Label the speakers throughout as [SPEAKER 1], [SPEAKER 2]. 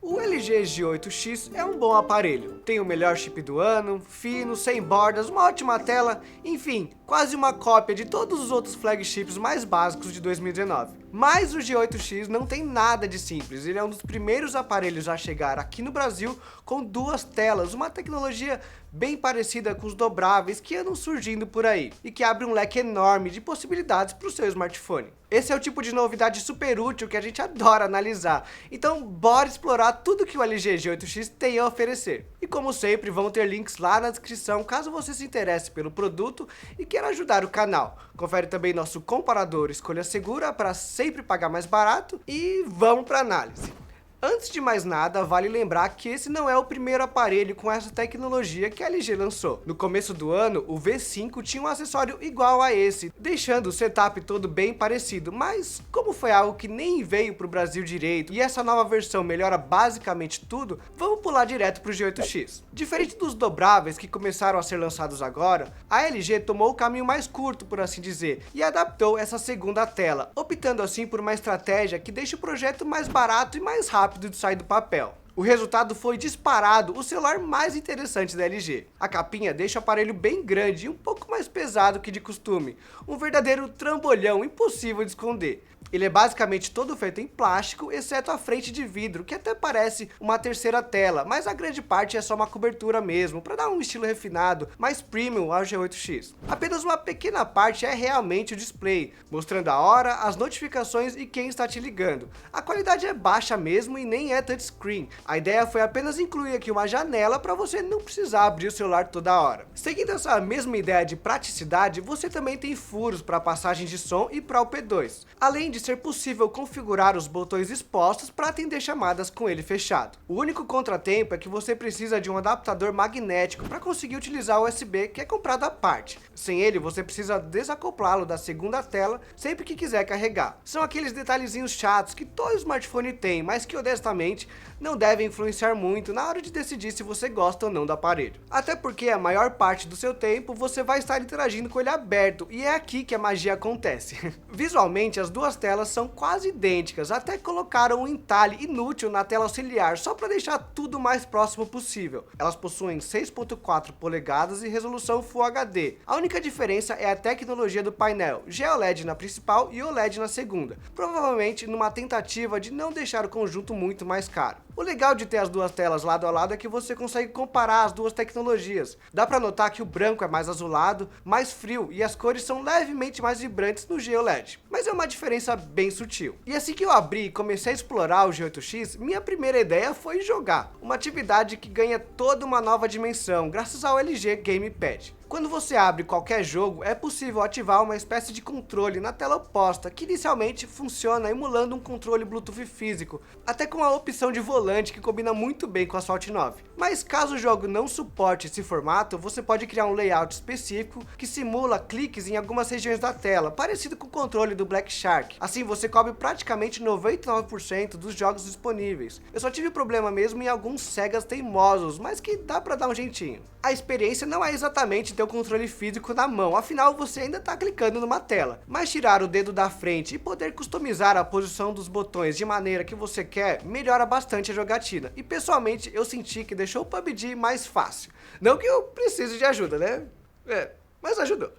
[SPEAKER 1] O LG G8X é um bom aparelho, tem o melhor chip do ano, fino, sem bordas, uma ótima tela, enfim, quase uma cópia de todos os outros flagships mais básicos de 2019. Mas o G8X não tem nada de simples, ele é um dos primeiros aparelhos a chegar aqui no Brasil com duas telas, uma tecnologia bem parecida com os dobráveis que andam surgindo por aí, e que abre um leque enorme de possibilidades para o seu smartphone. Esse é o tipo de novidade super útil que a gente adora analisar, então bora explorar tudo que o LG G8X tem a oferecer. E como sempre, vão ter links lá na descrição caso você se interesse pelo produto e queira ajudar o canal. Confere também nosso comparador Escolha Segura para sempre pagar mais barato e vamos para análise. Antes de mais nada, vale lembrar que esse não é o primeiro aparelho com essa tecnologia que a LG lançou. No começo do ano, o V5 tinha um acessório igual a esse, deixando o setup todo bem parecido, mas como foi algo que nem veio para o Brasil direito e essa nova versão melhora basicamente tudo, vamos pular direto para o G8X. Diferente dos dobráveis que começaram a ser lançados agora, a LG tomou o caminho mais curto, por assim dizer, e adaptou essa segunda tela, optando assim por uma estratégia que deixa o projeto mais barato e mais rápido de sair do papel. O resultado foi disparado o celular mais interessante da LG. A capinha deixa o aparelho bem grande e um pouco mais pesado que de costume, um verdadeiro trambolhão impossível de esconder. Ele é basicamente todo feito em plástico, exceto a frente de vidro, que até parece uma terceira tela, mas a grande parte é só uma cobertura mesmo, para dar um estilo refinado, mais premium ao G8X. Apenas uma pequena parte é realmente o display, mostrando a hora, as notificações e quem está te ligando. A qualidade é baixa mesmo e nem é touchscreen. A ideia foi apenas incluir aqui uma janela para você não precisar abrir o celular toda hora. Seguindo essa mesma ideia de praticidade, você também tem furos para passagem de som e para o P2, além de ser possível configurar os botões expostos para atender chamadas com ele fechado. O único contratempo é que você precisa de um adaptador magnético para conseguir utilizar o USB que é comprado à parte. Sem ele, você precisa desacoplá-lo da segunda tela sempre que quiser carregar. São aqueles detalhezinhos chatos que todo smartphone tem, mas que honestamente não devem influenciar muito na hora de decidir se você gosta ou não do aparelho. Até porque a maior parte do seu tempo você vai estar interagindo com ele aberto, e é aqui que a magia acontece. Visualmente, as duas telas são quase idênticas, até colocaram um entalhe inútil na tela auxiliar só para deixar tudo o mais próximo possível. Elas possuem 6.4 polegadas e resolução Full HD. A única diferença é a tecnologia do painel, GOLED na principal e OLED na segunda, provavelmente numa tentativa de não deixar o conjunto muito mais caro. O legal de ter as duas telas lado a lado é que você consegue comparar as duas tecnologias. Dá para notar que o branco é mais azulado, mais frio, e as cores são levemente mais vibrantes no GOLED, mas é uma diferença bem sutil. E assim que eu abri e comecei a explorar o G8X, minha primeira ideia foi jogar, uma atividade que ganha toda uma nova dimensão graças ao LG Gamepad. Quando você abre qualquer jogo, é possível ativar uma espécie de controle na tela oposta, que inicialmente funciona emulando um controle Bluetooth físico, até com a opção de volante que combina muito bem com a Asphalt 9. Mas caso o jogo não suporte esse formato, você pode criar um layout específico que simula cliques em algumas regiões da tela, parecido com o controle do Black Shark. Assim você cobre praticamente 99% dos jogos disponíveis. Eu só tive problema mesmo em alguns Segas teimosos, mas que dá pra dar um jeitinho. A experiência não é exatamente ter o controle físico na mão, afinal você ainda está clicando numa tela, mas tirar o dedo da frente e poder customizar a posição dos botões de maneira que você quer, melhora bastante a jogatina, e pessoalmente eu senti que deixou o PUBG mais fácil. Não que eu precise de ajuda, né? Mas ajudou.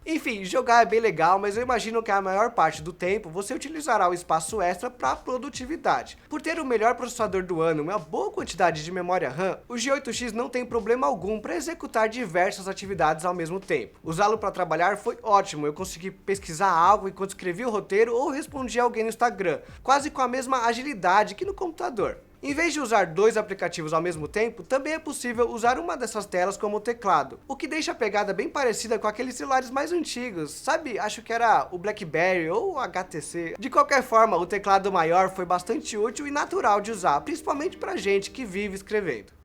[SPEAKER 1] Enfim, jogar é bem legal, mas eu imagino que a maior parte do tempo você utilizará o espaço extra para produtividade. Por ter o melhor processador do ano e uma boa quantidade de memória RAM, o G8X não tem problema algum para executar diversas atividades ao mesmo tempo. Usá-lo para trabalhar foi ótimo, eu consegui pesquisar algo enquanto escrevia o roteiro ou respondia alguém no Instagram, quase com a mesma agilidade que no computador. Em vez de usar dois aplicativos ao mesmo tempo, também é possível usar uma dessas telas como teclado, o que deixa a pegada bem parecida com aqueles celulares mais antigos, sabe? Acho que era o BlackBerry ou o HTC. De qualquer forma, o teclado maior foi bastante útil e natural de usar, principalmente pra gente que vive escrevendo.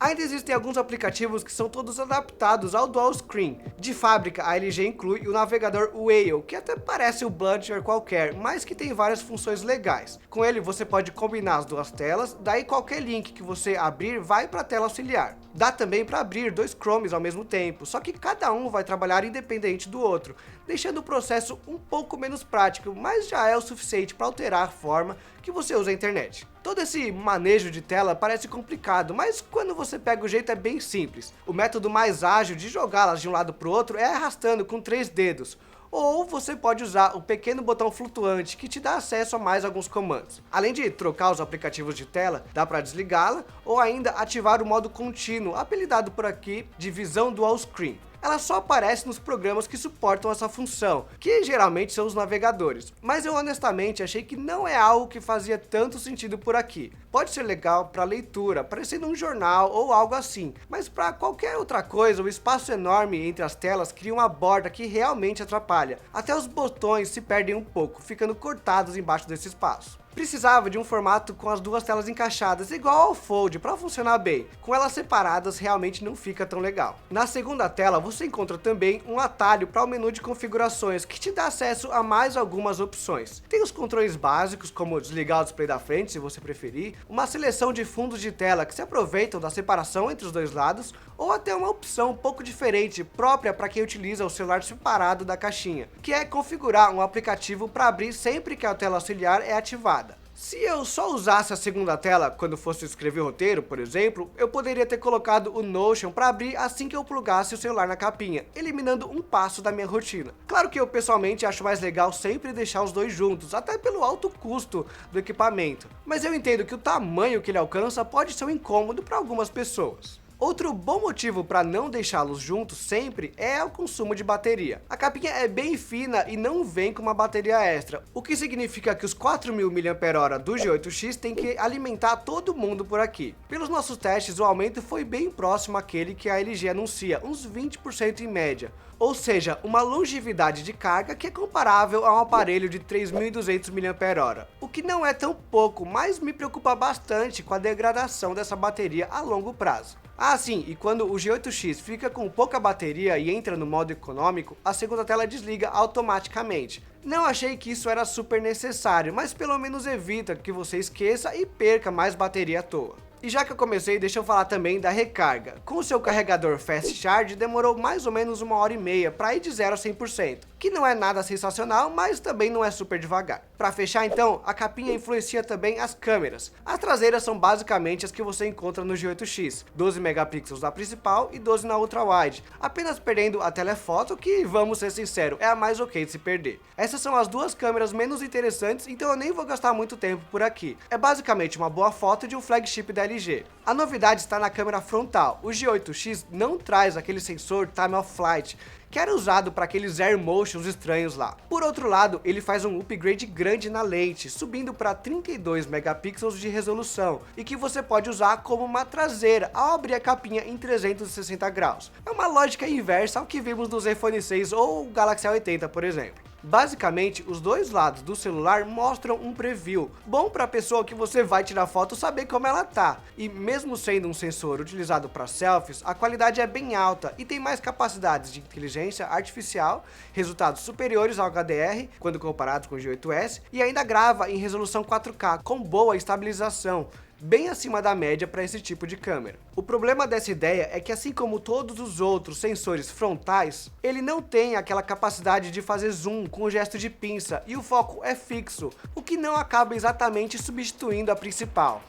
[SPEAKER 1] Ainda existem alguns aplicativos que são todos adaptados ao Dual Screen. De fábrica, a LG inclui o navegador Whale, que até parece o Blunder qualquer, mas que tem várias funções legais. Com ele você pode combinar as duas telas, daí qualquer link que você abrir vai para a tela auxiliar. Dá também para abrir dois Chromes ao mesmo tempo, só que cada um vai trabalhar independente do outro, deixando o processo um pouco menos prático, mas já é o suficiente para alterar a forma que você usa a internet. Todo esse manejo de tela parece complicado, mas quando você pega o jeito é bem simples. O método mais ágil de jogá-las de um lado para o outro é arrastando com 3 dedos. Ou você pode usar o pequeno botão flutuante que te dá acesso a mais alguns comandos. Além de trocar os aplicativos de tela, dá para desligá-la ou ainda ativar o modo contínuo, apelidado por aqui de visão dual screen. Ela só aparece nos programas que suportam essa função, que geralmente são os navegadores, mas eu honestamente achei que não é algo que fazia tanto sentido por aqui. Pode ser legal para leitura, parecendo um jornal ou algo assim, mas para qualquer outra coisa, o espaço enorme entre as telas cria uma borda que realmente atrapalha. Até os botões se perdem um pouco, ficando cortados embaixo desse espaço. Precisava de um formato com as duas telas encaixadas, igual ao Fold, para funcionar bem. Com elas separadas, realmente não fica tão legal. Na segunda tela, você encontra também um atalho para o menu de configurações, que te dá acesso a mais algumas opções. Tem os controles básicos, como desligar o display da frente, se você preferir, uma seleção de fundos de tela que se aproveitam da separação entre os dois lados, ou até uma opção um pouco diferente, própria para quem utiliza o celular separado da caixinha, que é configurar um aplicativo para abrir sempre que a tela auxiliar é ativada. Se eu só usasse a segunda tela quando fosse escrever o roteiro, por exemplo, eu poderia ter colocado o Notion para abrir assim que eu plugasse o celular na capinha, eliminando um passo da minha rotina. Claro que eu pessoalmente acho mais legal sempre deixar os dois juntos, até pelo alto custo do equipamento, mas eu entendo que o tamanho que ele alcança pode ser um incômodo para algumas pessoas. Outro bom motivo para não deixá-los juntos sempre é o consumo de bateria. A capinha é bem fina e não vem com uma bateria extra, o que significa que os 4.000 mAh do G8X tem que alimentar todo mundo por aqui. Pelos nossos testes, o aumento foi bem próximo àquele que a LG anuncia, uns 20% em média. Ou seja, uma longevidade de carga que é comparável a um aparelho de 3.200 mAh. O que não é tão pouco, mas me preocupa bastante com a degradação dessa bateria a longo prazo. Ah, sim, e quando o G8X fica com pouca bateria e entra no modo econômico, a segunda tela desliga automaticamente. Não achei que isso era super necessário, mas pelo menos evita que você esqueça e perca mais bateria à toa. E já que eu comecei, deixa eu falar também da recarga. Com o seu carregador Fast Charge, demorou mais ou menos 1h30 para ir de 0 a 100%, que não é nada sensacional, mas também não é super devagar. Para fechar então, a capinha influencia também as câmeras. As traseiras são basicamente as que você encontra no G8X, 12 megapixels na principal e 12 na ultra-wide, apenas perdendo a telefoto, que, vamos ser sinceros, é a mais ok de se perder. Essas são as duas câmeras menos interessantes, então eu nem vou gastar muito tempo por aqui. É basicamente uma boa foto de um flagship da LG. A novidade está na câmera frontal. O G8X não traz aquele sensor Time of Flight, que era usado para aqueles Air Motions estranhos lá. Por outro lado, ele faz um upgrade grande na lente, subindo para 32 megapixels de resolução, e que você pode usar como uma traseira ao abrir a capinha em 360 graus. É uma lógica inversa ao que vimos no Zenfone 6 ou o Galaxy A80, por exemplo. Basicamente, os dois lados do celular mostram um preview, bom para a pessoa que você vai tirar foto saber como ela tá. E mesmo sendo um sensor utilizado para selfies, a qualidade é bem alta e tem mais capacidades de inteligência artificial, resultados superiores ao HDR quando comparados com o G8S, e ainda grava em resolução 4K com boa estabilização, bem acima da média para esse tipo de câmera. O problema dessa ideia é que, assim como todos os outros sensores frontais, ele não tem aquela capacidade de fazer zoom com o gesto de pinça e o foco é fixo, o que não acaba exatamente substituindo a principal.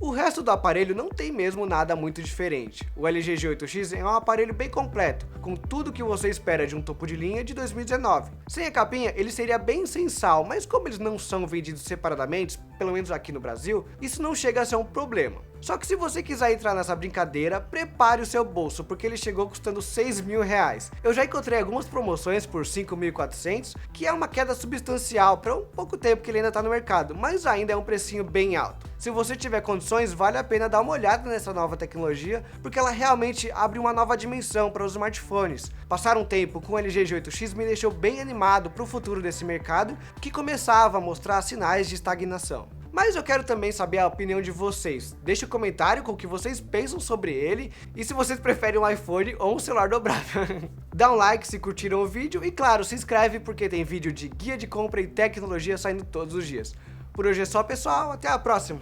[SPEAKER 1] O resto do aparelho não tem mesmo nada muito diferente. O LG G8X é um aparelho bem completo, com tudo que você espera de um topo de linha de 2019. Sem a capinha, ele seria bem sem sal, mas como eles não são vendidos separadamente, pelo menos aqui no Brasil, isso não chega a ser um problema. Só que se você quiser entrar nessa brincadeira, prepare o seu bolso, porque ele chegou custando R$6.000. Eu já encontrei algumas promoções por 5.400, que é uma queda substancial para um pouco tempo que ele ainda está no mercado, mas ainda é um precinho bem alto. Se você tiver condições, vale a pena dar uma olhada nessa nova tecnologia, porque ela realmente abre uma nova dimensão para os smartphones. Passar um tempo com o LG G8X me deixou bem animado para o futuro desse mercado, que começava a mostrar sinais de estagnação. Mas eu quero também saber a opinião de vocês. Deixe um comentário com o que vocês pensam sobre ele e se vocês preferem um iPhone ou um celular dobrável. Dá um like se curtiram o vídeo e, claro, se inscreve porque tem vídeo de guia de compra e tecnologia saindo todos os dias. Por hoje é só, pessoal. Até a próxima!